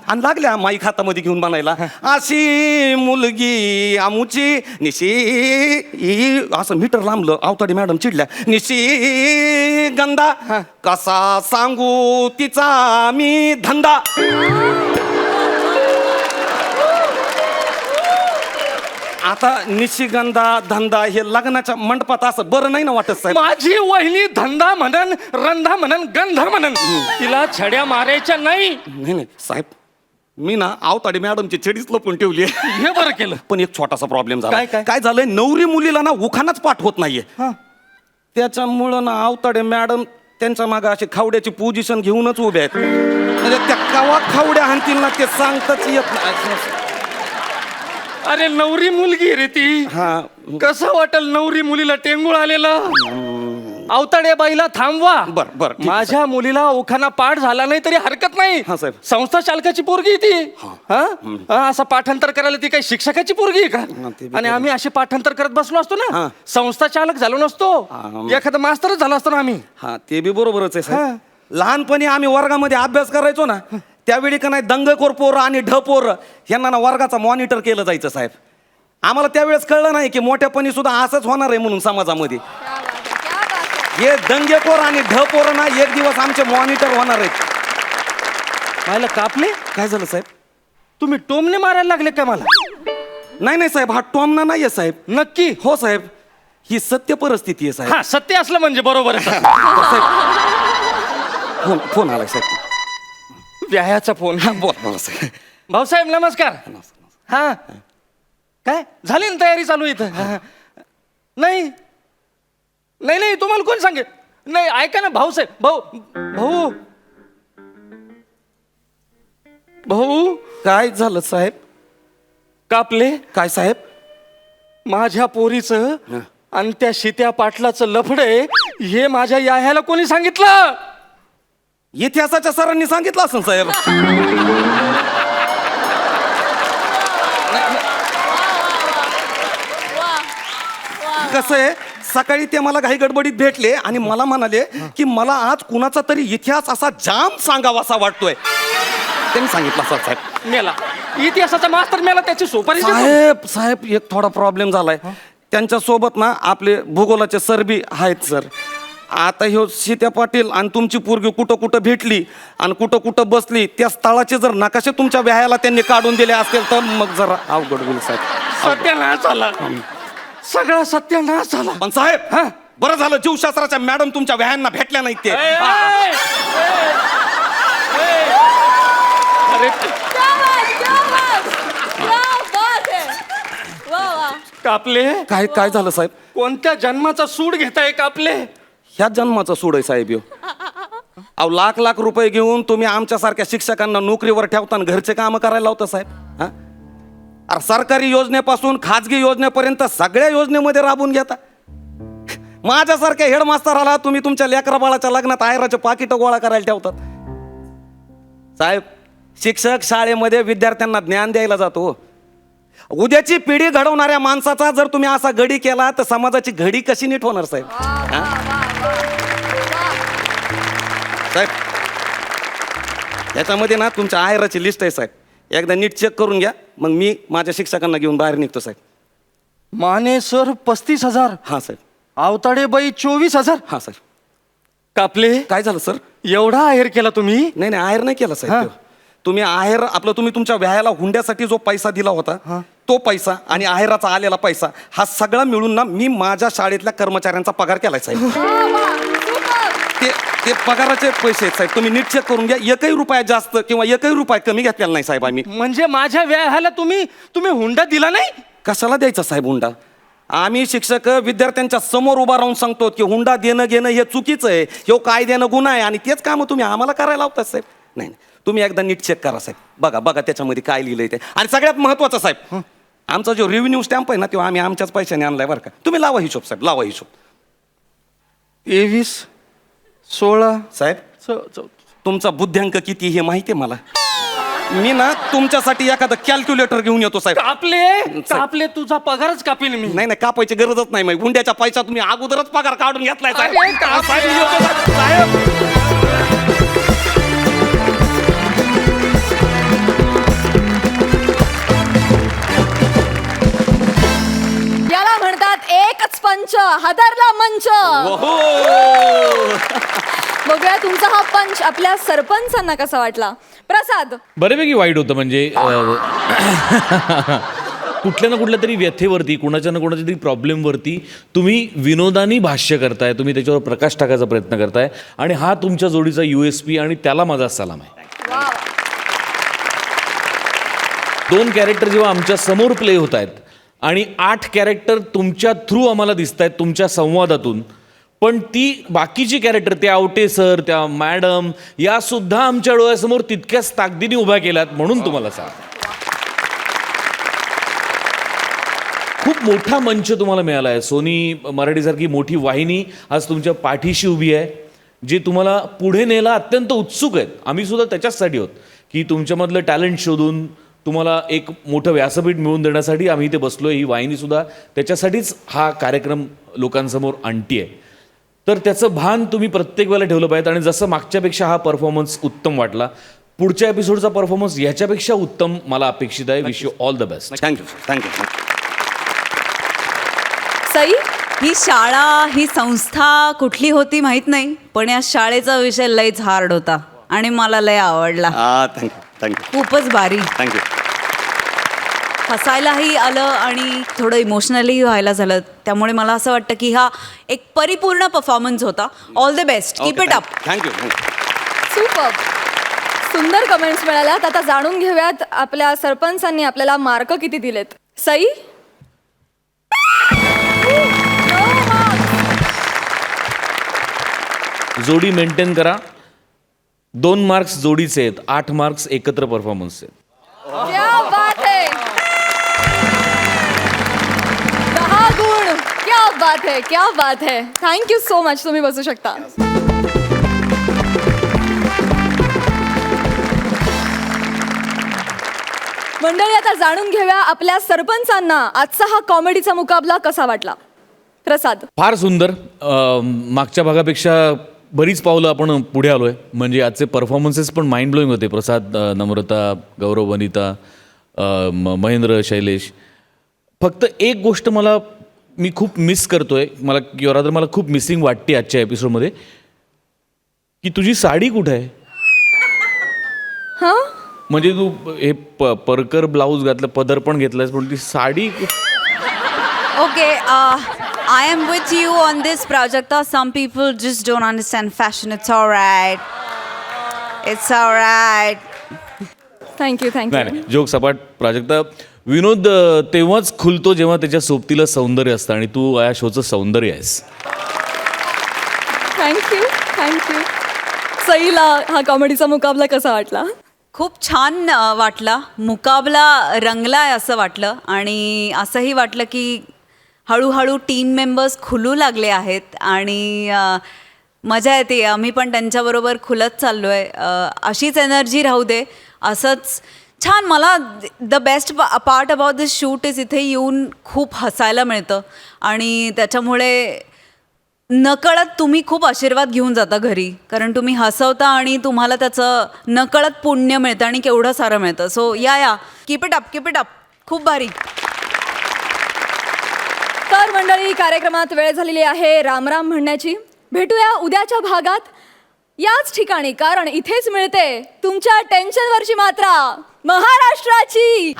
आणि लागल्या माईक हातामध्ये घेऊन म्हणायला अशी मुलगी आमुची निशी, असं मीटर लांबलं. आवताडे मॅडम चिडल्या, निशिगंधा कसा सांगू तिचा मी धंदा. आता निशिगंधा धंदा हे लग्नाच्या मंडपात असं बरं नाही ना वाटत साहेब? माझी वहिनी धंदा म्हणन, रंधा म्हणन, गंधा म्हणन, तिला छड्या मारायच्या नाही. नाही साहेब, मी ना आवताडे मॅडमची छडीच लपून ठेवली आहे. हे बरं केलं. पण एक छोटासा प्रॉब्लेम झाला. काय? काय झालंय, नवरी मुलीला ना उखानाच पाठ होत नाहीये. त्याच्यामुळं ना आवताडे मॅडम त्यांच्या मागे अशी खावड्याची पोझिशन घेऊनच उभे आहेत. म्हणजे त्या कवा खावड्या हाणतील ना ते सांगताच येत नाही. अरे नवरी मुलगी रे ती. हा. कसं वाटेल नवरी मुलीला टेंगुळ आलेलं? अवताडे बाईला थांबवा. बर, ठीक आहे, माझ्या मुलीला ओखाना पाठ झाला नाही तरी हरकत नाही. हा, साहेब. संस्था चालकाची पोरगी आहे ती. असं पाठांतर करायला ती काही शिक्षकाची पोरगी आहे का? ते बी आणि आम्ही असे पाठांतर करत बसलो असतो ना, हा. संस्था चालक झालो नसतो, एखादा मास्तरच झाला असतो ना आम्ही. हा, ते बी बरोबरच आहे साहेब. लहानपणी आम्ही वर्गामध्ये अभ्यास करायचो ना, त्यावेळी का नाही दंगखोर पोरं आणि ढपोरं यांना ना वर्गाचा मॉनिटर केलं जायचं साहेब. आम्हाला त्यावेळेस कळलं नाही की मोठ्यापणी सुद्धा असंच होणार आहे म्हणून समाजामध्ये. हे दंगेखोर आणि ढपोरं ना एक दिवस आमचे मॉनिटर होणार आहेत. मला कापले. काय झालं साहेब? तुम्ही टोमने मारायला लागले का मला? नाही साहेब, हा टॉमना नाहीये साहेब. नक्की? हो साहेब, ही सत्य परिस्थिती आहे साहेब. हा, सत्य असलं म्हणजे बरोबर आहे. फोन आलाय साहेब. व्यायाचा फोन. बोला साहेब. भाऊसाहेब नमस्कार. हा, काय झाली ना तयारी चालू इथं? नाही नाही नाही, तुम्हाला कोण सांगे? नाही ऐका ना भाऊसाहेब. भाऊ भाऊ भाऊ काय झालं साहेब? कापले. काय साहेब? माझ्या पोरीचं आणि त्या शित्या पाटलाचं लफडे हे माझ्या याह्याला कोणी सांगितलं? इतिहासाच्या सरांनी सांगितलं असं साहेब. कसं आहे, सकाळी ते मला काही गडबडीत भेटले आणि मला म्हणाले की मला आज कुणाचा तरी इतिहास असा जाम सांगावासा वाटतोय. त्यांनी सांगितलं असं साहेब. मेला इतिहासाचा मास्तर मेला, त्याची सुपारी देतो. साहेब साहेब एक थोडा प्रॉब्लेम झालाय. त्यांच्या सोबत ना आपले भूगोलाचे सर बी आहेत सर. आता ह्यो सीत्या पाटील आणि तुमची पोरगी कुठं कुठं भेटली आणि कुठं कुठं बसली, त्या स्थळाचे जर नकाशे तुमच्या व्यायाला त्यांनी काढून दिले असतील तर मग जरा अवघड होईल साहेब. सत्यानाश झाला, सगळा सत्यानाश झाला. पण साहेब बरं झालं जीवशास्त्राच्या मॅडम तुमच्या व्यायांना भेटल्या नाहीत ते. अरे कापले, काय काय झालं साहेब? कोणत्या जन्माचा सूड घेताय कापले? ह्या जन्माचा सूड आहे साहेब ह्यो. अहो लाख लाख रुपये घेऊन तुम्ही आमच्यासारख्या शिक्षकांना नोकरीवर ठेवताना घरचे कामं करायला लावता साहेब. हा, अरे सरकारी योजनेपासून खाजगी योजनेपर्यंत सगळ्या योजनेमध्ये राबून घेता. माझ्यासारख्या हेडमास्तराला तुम्ही तुमच्या लेकरा बाळाच्या लग्नात आयराचे पाकिट गोळा करायला ठेवतात. साहेब शिक्षक शाळेमध्ये विद्यार्थ्यांना ज्ञान द्यायला जातो. उद्याची पिढी घडवणाऱ्या माणसाचा जर तुम्ही असा गडी केला तर समाजाची घडी कशी नीट होणार साहेब? साहेब याच्यामध्ये ना तुमच्या आहेराची लिस्ट आहे साहेब. एकदा नीट चेक करून घ्या, मग मी माझ्या शिक्षकांना घेऊन बाहेर निघतो साहेब. माने सर 35,000. हां साहेब. आवताडे बाई 24,000. हां साहेब. कापले, काय झालं सर? एवढा आहेर केला तुम्ही? नाही आहेर नाही केला साहेब. तुम्ही आहेर आपलं तुम्ही तुमच्या व्यायाला हुंड्यासाठी जो पैसा दिला होता तो पैसा आणि आहेराचा आलेला पैसा हा सगळा मिळून ना मी माझ्या शाळेतल्या कर्मचाऱ्यांचा पगार केलाय साहेब. ते पगाराचे पैसे आहेत साहेब. तुम्ही नीट चेक करून घ्या. एकही रुपया जास्त किंवा एकही रुपया कमी घेतलेला नाही साहेब आम्ही. म्हणजे माझ्या व्याहाला तुम्ही हुंडा दिला नाही? कशाला द्यायचा साहेब हुंडा? आम्ही शिक्षक विद्यार्थ्यांच्या समोर उभा राहून सांगतो की हुंडा देणं घेणं हे चुकीचं आहे, हे कायद्यानं गुन्हा आहे, आणि तेच कामं तुम्ही आम्हाला करायला लावतात साहेब. नाही तुम्ही एकदा नीट चेक करा साहेब. बघा त्याच्यामध्ये काय लिहिलंय ते. आणि सगळ्यात महत्वाचं साहेब, आमचा जो रेव्हेन्यू स्टॅम्प आहे ना तो आम्ही आमच्याच पैशाने आणलाय बरं का. तुम्ही लावा हिशोब साहेब, लावा हिशोब. 23, 16 साहेब तुमचा बुद्ध्यांक किती हे माहिती आहे मला. मी ना तुमच्यासाठी एखादं कॅल्क्युलेटर घेऊन येतो साहेब. कापले तुझा पगारच कापील मी. नाही कापायची गरजच नाही. मग हुंड्याच्या पैसा तुम्ही अगोदरच पगार काढून घेतलाय साहेब. अरे, काप- साहेब, मी येतो साहेब. याला म्हणतात एकच पंच हादरला मंच. ओहो. बघूया तुमचा हा पंच आपल्या सरपंचांना कसा वाटला. प्रसाद, बऱ्यापैकी वाईट होतं म्हणजे कुठल्या ना कुठल्या तरी व्यथेवरती कुणाच्या ना कुणाच्या तरी प्रॉब्लेमवरती तुम्ही विनोदानी भाष्य करताय, तुम्ही त्याच्यावर प्रकाश टाकायचा प्रयत्न करताय आणि हा तुमच्या जोडीचा USP आणि त्याला माझा सलाम आहे. 2 कॅरेक्टर जेव्हा आमच्या समोर प्ले होत आहेत आणि 8 कॅरेक्टर तुमच्या थ्रू आम्हाला दिसत आहेत तुमच्या संवादातून, पण ती बाकीची कॅरेक्टर त्या आवटे सर, त्या मॅडम या सुद्धा आमच्या डोळ्यासमोर तितक्याच ताकदीने उभ्या केल्यात म्हणून तुम्हाला सांग. खूप मोठा मंच तुम्हाला मिळाला आहे. सोनी मराठीसारखी मोठी वाहिनी आज तुमच्या पाठीशी उभी आहे, जे तुम्हाला पुढे न्यायला अत्यंत उत्सुक आहेत. आम्ही सुद्धा त्याच्याचसाठी आहोत की तुमच्यामधलं टॅलेंट शोधून तुम्हाला एक मोठं व्यासपीठ मिळवून देण्यासाठी आम्ही इथे बसलोय. ही वाहिनी सुद्धा त्याच्यासाठीच हा कार्यक्रम लोकांसमोर आणती आहे. तर त्याचं भान तुम्ही प्रत्येक वेळेला ठेवलं पाहिजे. आणि जसं मागच्यापेक्षा हा परफॉर्मन्स उत्तम वाटला, पुढच्या एपिसोडचा परफॉर्मन्स ह्याच्यापेक्षा उत्तम मला अपेक्षित आहे. Wish you all the best. Thank you. Sai, ही शाळा ही संस्था कुठली होती माहीत नाही, पण या शाळेचा विषय लयच हार्ड होता आणि मला लय आवडला. थँक्यू. खूपच भारी. थँक्यू. हसायलाही आलं आणि थोडं इमोशनली व्हायला झालं. त्यामुळे मला असं वाटतं की हा एक परिपूर्ण परफॉर्मन्स होता. All the best. Keep it up. Thank you. Super, सुंदर कमेंट्स मिळाल्यात. आता जाणून घेऊयात आपल्या सरपंचांनी आपल्याला मार्क किती दिलेत. सई, जोडी मेंटेन करा. 2 मार्क्स जोडीचे आहेत, 8 मार्क्स एकत्र परफॉर्मन्स आहेत. क्या बात है. 10 गुण. क्या बात है, क्या बात है. Thank you so much. तुम्ही बसू शकता. मंडळी, आता जाणून घेऊया आपल्या सरपंचांना आजचा हा कॉमेडीचा मुकाबला कसा वाटला. प्रसाद, फार सुंदर. मागच्या भागापेक्षा बरीच पावलं आपण पुढे आलोय. म्हणजे आजचे परफॉर्मन्सेस पण माइंड ब्लोईंग होते. प्रसाद, नम्रता, गौरव, वनिता, महेंद्र, शैलेश. फक्त एक गोष्ट मी खूप मिस करतोय, मला खूप मिसिंग वाटते आजच्या एपिसोडमध्ये, की तुझी साडी कुठे आहे. हां, म्हणजे तू हे परकर ब्लाऊज घातलं, पदर पण घेतलायस, पण ती sari Okay, I am with you on this, Prajakta. Some people just don't understand fashion. It's all right. It's all right. Thank you. नाही जोक सपाट. प्राजक्ता, विनोद तेव्हाच खुलतो जेव्हा त्याच्या सोबतीला सौंदर्य असतं आणि तू या शोचं सौंदर्य आहेस. थँक्यू. सईला हा कॉमेडीचा मुकाबला कसा वाटला. खूप छान वाटला. मुकाबला रंगलाय असं वाटलं आणि असंही वाटलं की हळूहळू टीम मेंबर्स खुलू लागले आहेत आणि मजा येते. आम्ही पण त्यांच्याबरोबर खुलत चाललो आहे. अशीच एनर्जी राहू दे. असंच छान. मला the best part about this shoot is इथे येऊन खूप हसायला मिळतं आणि त्याच्यामुळे नकळत तुम्ही खूप आशीर्वाद घेऊन जाता घरी, कारण तुम्ही हसवता आणि तुम्हाला त्याचं नकळत पुण्य मिळतं आणि केवढं सारं मिळतं. सो या कीप इट अप. खूप भारी. तर मंडळी, कार्यक्रमात वेळ झालेली आहे राम राम म्हणण्याची. भेटूया उद्याच्या भागात याच ठिकाणी, कारण इथेच मिळते तुमच्या टेन्शनवरची मात्रा, महाराष्ट्राची.